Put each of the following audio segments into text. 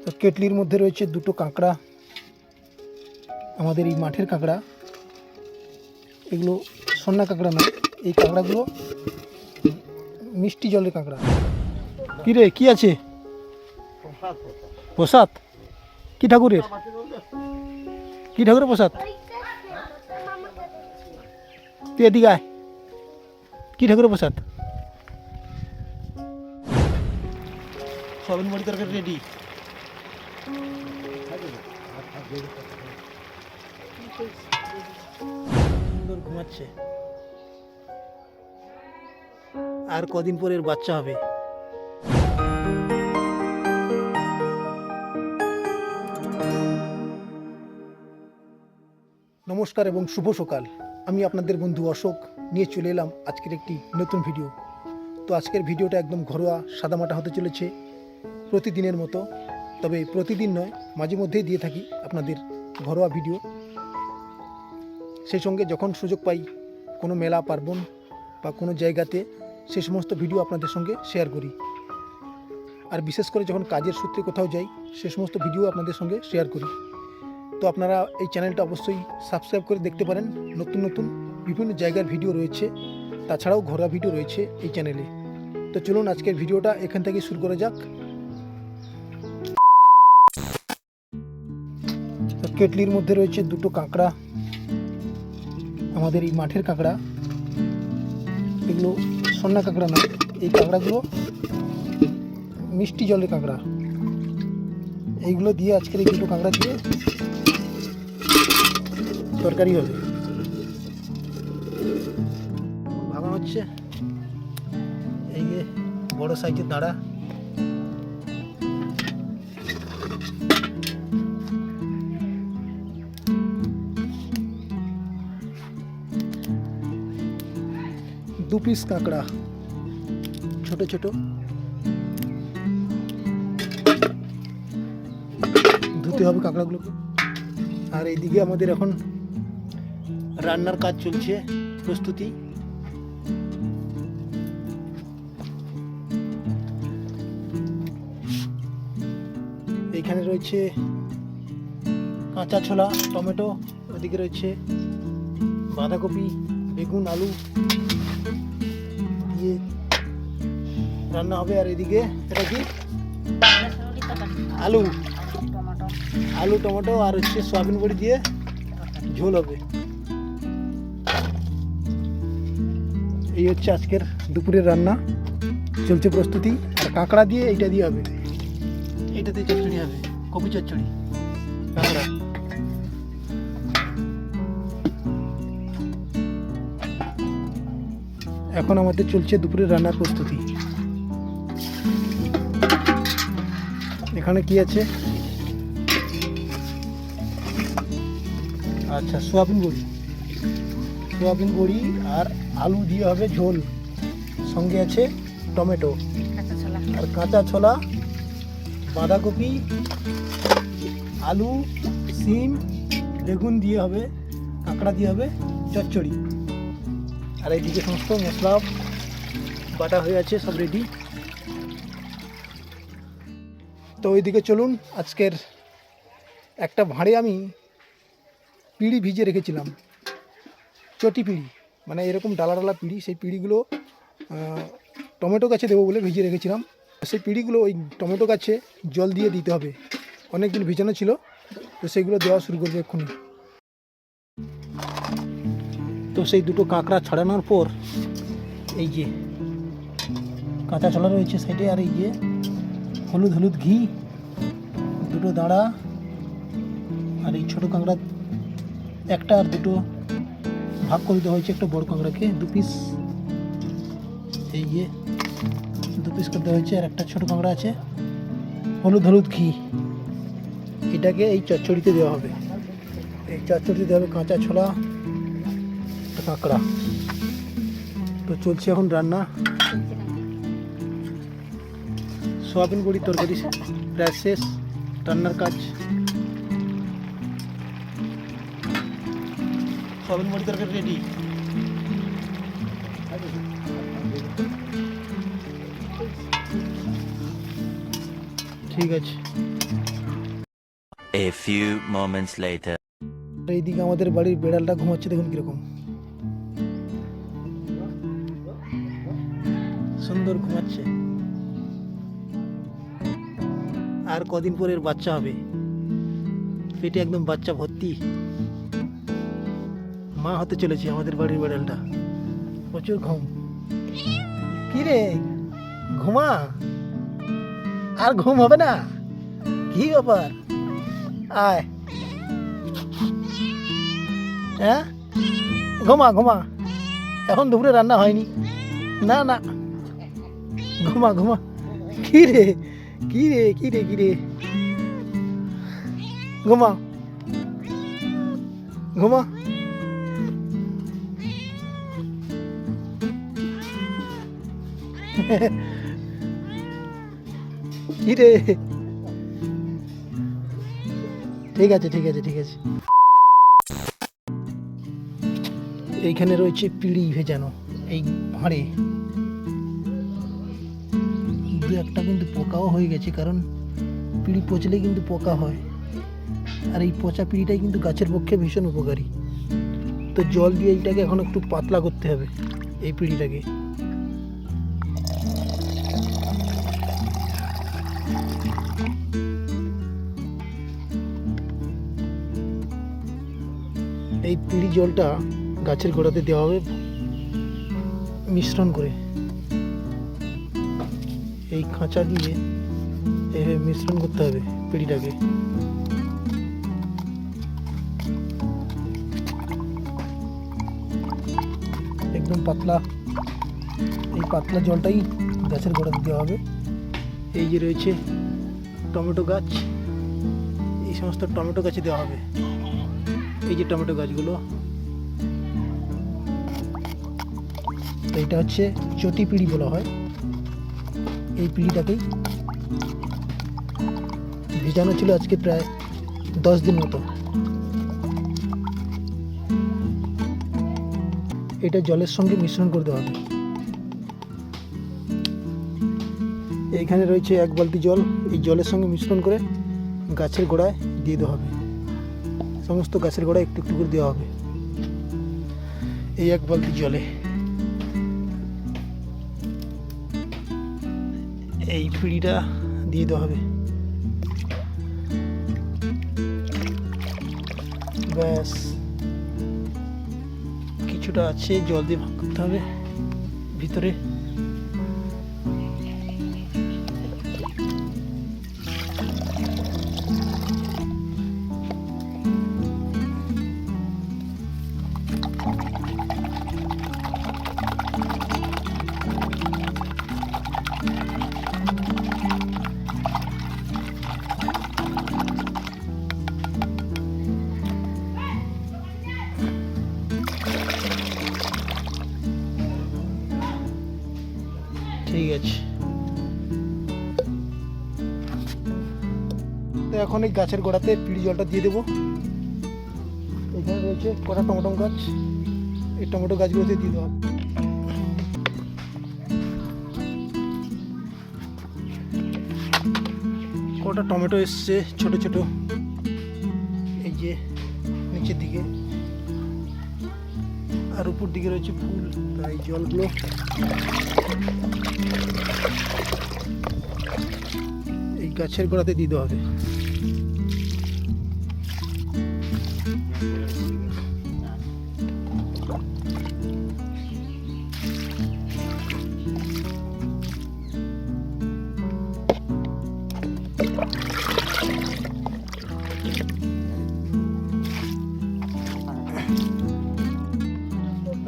তো কেটলির মধ্যে রয়েছে দুটো কাঁকড়া, আমাদের এই মাঠের কাঁকড়া। এগুলো সন্না কাঁকড়া না, এই কাঁকড়াগুলো মিষ্টি জলের কাঁকড়া। কী রে, কী আছে? প্রসাদ? কী ঠাকুরের? কী ঠাকুরের প্রসাদ? তুই এদিকে আয়। কী ঠাকুরের প্রসাদ? সয়াবিন বড়ি তরকারি রেডি। সুন্দর ঘুমাচ্ছে। আর কদিন পরে এর বাচ্চা হবে। নমস্কার এবং শুভ সকাল। আমি আপনাদের বন্ধু অশোক নিয়ে চলে এলাম আজকের একটি নতুন ভিডিও। তো আজকের ভিডিওটা একদম ঘরোয়া সাদামাটা হতে চলেছে, প্রতিদিনের মতো। তবে প্রতিদিন নয়, মাঝে মধ্যেই দিয়ে থাকি আপনাদের ঘরোয়া ভিডিও। সেই সঙ্গে যখন সুযোগ পাই কোনো মেলা পার্বণ বা কোনো জায়গাতে, সে সমস্ত ভিডিও আপনাদের সঙ্গে শেয়ার করি। আর বিশেষ করে যখন কাজের সূত্রে কোথাও যাই, সে সমস্ত ভিডিও আপনাদের সঙ্গে শেয়ার করি। তো আপনারা এই চ্যানেলটা অবশ্যই সাবস্ক্রাইব করে দেখতে পারেন। নতুন নতুন বিভিন্ন জায়গার ভিডিও রয়েছে, তাছাড়াও ঘরোয়া ভিডিও রয়েছে এই চ্যানেলে। তো চলুন আজকের ভিডিওটা এখান থেকে শুরু করা যাক। কেটলির মধ্যে রয়েছে দুটো কাঁকড়া, আমাদের এই মাঠের কাঁকড়া। এগুলো সন্না কাঁকড়া না, এই কাঁকড়াগুলো মিষ্টি জলের কাঁকড়া। এইগুলো দিয়ে আজকের এই দুটো কাঁকড়া দিয়ে তরকারি হবে। ভাঙা হচ্ছে। এই যে বড় সাইজের দাঁড়া। দু পিস কাঁকড়া, ছোট ছোট। ধুতে হবে কাঁকড়াগুলোকে। আর এইদিকে আমাদের এখন রান্নার কাজ চলছে, প্রস্তুতি। এইখানে রয়েছে কাঁচা ছোলা, টমেটো, ওদিকে রয়েছে বাঁধাকপি, বেগুন, আলু দিয়ে রান্না হবে। আর এদিকে এটা কি? আলু, আলু, টমেটো আর হচ্ছে সয়াবিন বড়ি দিয়ে ঝোল হবে। এই হচ্ছে আজকের দুপুরের রান্না, চলছে প্রস্তুতি। আর কাঁকড়া দিয়ে এইটা দিয়ে হবে, এইটাতে চচ্চড়ি হবে, কপি চচ্চড়ি, কাঁকড়া। এখন আমাদের চলছে দুপুরের রান্নার প্রস্তুতি। এখানে কি আছে? আচ্ছা, সয়াবিন বড়ি, সয়াবিন বড়ি আর আলু দিয়ে হবে ঝোল। সঙ্গে আছে টমেটো আর কাঁচা ছোলা, বাঁধাকপি, আলু, সিম, বেগুন দিয়ে হবে, কাঁকড়া দিয়ে হবে চচ্চড়ি। আর এইদিকে সমস্ত মশলা বাটা হয়ে আছে, সব রেডি। তো ওইদিকে চলুন। আজকের একটা ভাঁড়ে আমি পিঁড়ি ভিজে রেখেছিলাম, চটি পিঁড়ি, মানে এরকম ডালা ডালা পিঁড়ি। সেই পিঁড়িগুলো টমেটো গাছে দেবো বলে ভিজিয়ে রেখেছিলাম। সেই পিঁড়িগুলো ওই টমেটো গাছে জল দিয়ে দিতে হবে। অনেক দিন ভিজানো ছিল, তো সেগুলো দেওয়া শুরু করবে এক্ষুনি। তো সেই দুটো কাঁকড়া ছাড়ানোর পর এই যে কাঁচা ছোলা রয়েছে সাইডে, আর এই যে হলুদ হলুদ ঘি, দুটো দাঁড়া, আর এই ছোটো কাঁকড়া একটা আর দুটো ভাগ করে দেওয়া হয়েছে। একটা বড় কাঁকড়াকে দু পিস, এই যে দু পিস করে দেওয়া হয়েছে। আর একটা ছোটো কাঁকড়া আছে, হলুদ হলুদ ঘি, এটাকে এই চচ্চড়িতে দেওয়া হবে। এই চচ্চড়িতে দেওয়া হবে কাঁচা ছোলা, কাঁকড়া। তো চলছে এখন রান্না। সয়াবিন বড়ির তরকারি প্রায় শেষ, রান্নার কাজ। সয়াবিন বড়ির তরকারি রেডি। ঠিক আছে। A few moments later. এইদিকে আমাদের বাড়ির বেড়ালটা ঘুমাচ্ছে, দেখুন কিরকম সুন্দর ঘুমাচ্ছে। আর কদিন পরে এর বাচ্চা হবে, পেটে একদম বাচ্চা ভর্তি, মা হতে চলেছে আমাদের বাড়ির বেড়ালটা। প্রচুর ঘুম। কি রে, ঘুমা, আর ঘুম হবে না? কি ব্যাপার, আয়, হ্যাঁ ঘুমা ঘুমা, এখন দুপুরে রান্না হয়নি, না না, ঘুমা ঘুমা। কি রে কি রে কি রে কি রে, ঘুমা ঘুমা। কি রে, ঠিক আছে ঠিক আছে ঠিক আছে। এইখানে রয়েছে পিঁড়ি ভেজানো, এই ভাঁড়ে দু একটা কিন্তু পোকাও হয়ে গেছে, কারণ পিঁড়ি পচলে কিন্তু পোকা হয়, আর এই পচা পিঁড়িটাই কিন্তু গাছের পক্ষে ভীষণ উপকারী। তো জল দিয়ে এইটাকে এখন একটু পাতলা করতে হবে, এই পিঁড়িটাকে। এই পিঁড়ি জলটা গাছের গোড়াতে দেওয়া হবে মিশ্রণ করে, এই খাঁচা দিয়ে এইভাবে মিশ্রণ করতে হবে পিঁড়িটাকে। একদম পাতলা, এই পাতলা জলটাই গাছের গোড়াতে দেওয়া হবে। এই যে রয়েছে টমেটো গাছ, এই সমস্ত টমেটো গাছে দেওয়া হবে। এই যে টমেটো গাছগুলো, এইটা হচ্ছে চটি পিঁড়ি বলা হয়। এই পিঁড়িটাকেই ভিজানো ছিল আজকে প্রায় 10 দিন মতো। এটা জলের সঙ্গে মিশ্রণ করতে হবে। এইখানে রয়েছে 1 বালতি জল, এই জলের সঙ্গে মিশ্রণ করে গাছের গোড়ায় দিয়ে দেওয়া হবে। সমস্ত গাছের গোড়ায় একটু একটু করে দেওয়া হবে এই 1 বালতি জলে। এই পিঁড়িটা দিয়ে দেওয়া হবে, ব্যাস। কিছুটা আছে, জল দিয়ে ভাগ করতে হবে ভিতরে। ঠিক আছে, তো এখন এই গাছের গোড়াতে পিঁড়ি জলটা দিয়ে দেবো। এখানে রয়েছে কটা টমেটো গাছ, এই টমেটো গাছগুলোতে দিয়ে দেওয়া। কটা টমেটো এসছে ছোট ছোট, এই যে নিচের দিকে, আর উপর দিকে রয়েছে ফুল। তাই জলগুলো এই গাছের গোড়াতে দিতে হবে।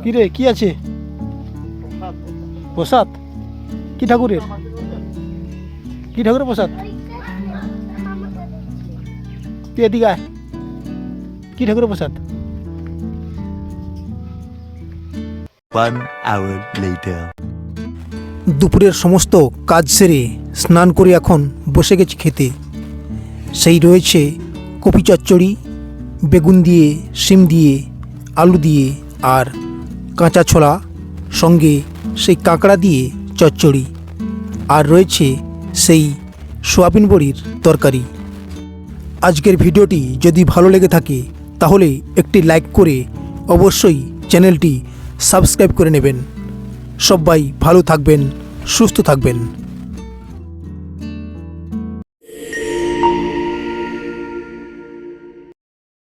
কি রে, কি আছে? প্রসাদ? কি ঠাকুরের? কি ঠাকুরের প্রসাদ? তুই এদিকে আয়, কি ঠাকুরের প্রসাদ? 1 hour later. দুপুরের সমস্ত কাজ সেরে স্নান করে এখন বসে গেছি খেতে। সেই রয়েছে কপি চচ্চড়ি, বেগুন দিয়ে, শিম দিয়ে, আলু দিয়ে, আর কাঁচা ছোলা, সঙ্গে সেই কাঁকড়া দিয়ে চচ্চড়ি, আর রয়েছে সেই সোয়াবিন বড়ির তরকারি। আজকের ভিডিওটি যদি ভালো লেগে থাকে তাহলে একটি লাইক করে অবশ্যই চ্যানেলটি সাবস্ক্রাইব করে নেবেন। সবাই ভালো থাকবেন, সুস্থ থাকবেন।